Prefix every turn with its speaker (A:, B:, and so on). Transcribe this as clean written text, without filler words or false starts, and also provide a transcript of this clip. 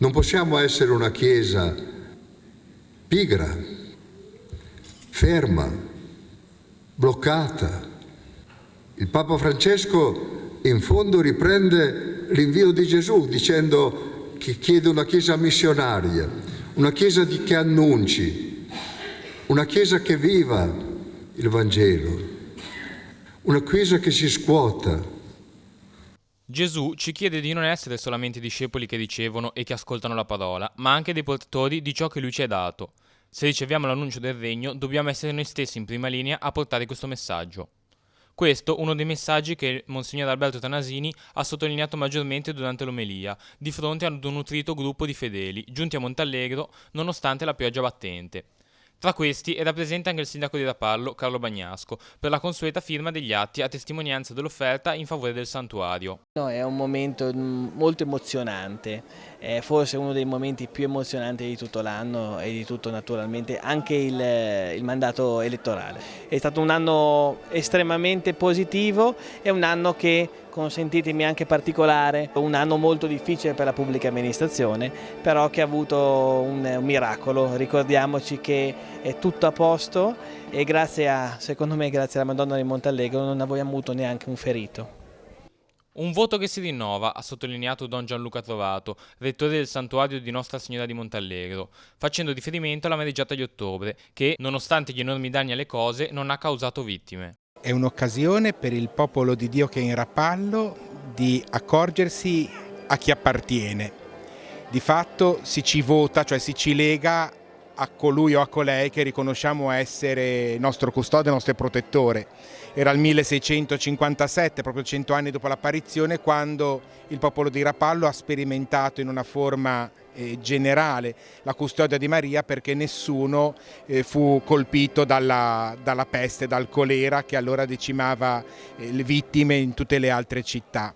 A: Non possiamo essere una Chiesa pigra, ferma, bloccata. Il Papa Francesco in fondo riprende l'invio di Gesù dicendo che chiede una Chiesa missionaria, una Chiesa che annunci, una Chiesa che viva il Vangelo, una Chiesa che si scuota.
B: Gesù ci chiede di non essere solamente discepoli che ricevono e che ascoltano la parola, ma anche dei portatori di ciò che Lui ci ha dato. Se riceviamo l'annuncio del regno, dobbiamo essere noi stessi in prima linea a portare questo messaggio. Questo uno dei messaggi che Monsignor Alberto Tanasini ha sottolineato maggiormente durante l'omelia, di fronte ad un nutrito gruppo di fedeli, giunti a Montallegro nonostante la pioggia battente. Tra questi era presente anche il sindaco di Rapallo, Carlo Bagnasco, per la consueta firma degli atti a testimonianza dell'offerta in favore del santuario.
C: No, è un momento molto emozionante, è forse uno dei momenti più emozionanti di tutto l'anno e di tutto naturalmente anche il mandato elettorale. È stato un anno estremamente positivo, è un anno che, consentitemi anche particolare, un anno molto difficile per la pubblica amministrazione, però che ha avuto un miracolo. Ricordiamoci che è tutto a posto e secondo me grazie alla Madonna di Montallegro non abbiamo avuto neanche un ferito.
B: Un voto che si rinnova, ha sottolineato Don Gianluca Trovato, rettore del santuario di Nostra Signora di Montallegro, facendo riferimento alla mareggiata di ottobre, che, nonostante gli enormi danni alle cose, non ha causato vittime.
D: È un'occasione per il popolo di Dio che è in Rapallo di accorgersi a chi appartiene. Di fatto si ci vota, cioè si ci lega a colui o a colei che riconosciamo essere nostro custode, nostro protettore. Era il 1657, proprio 100 anni dopo l'apparizione, quando il popolo di Rapallo ha sperimentato in una forma generale la custodia di Maria, perché nessuno fu colpito dalla peste, dal colera che allora decimava le vittime in tutte le altre città.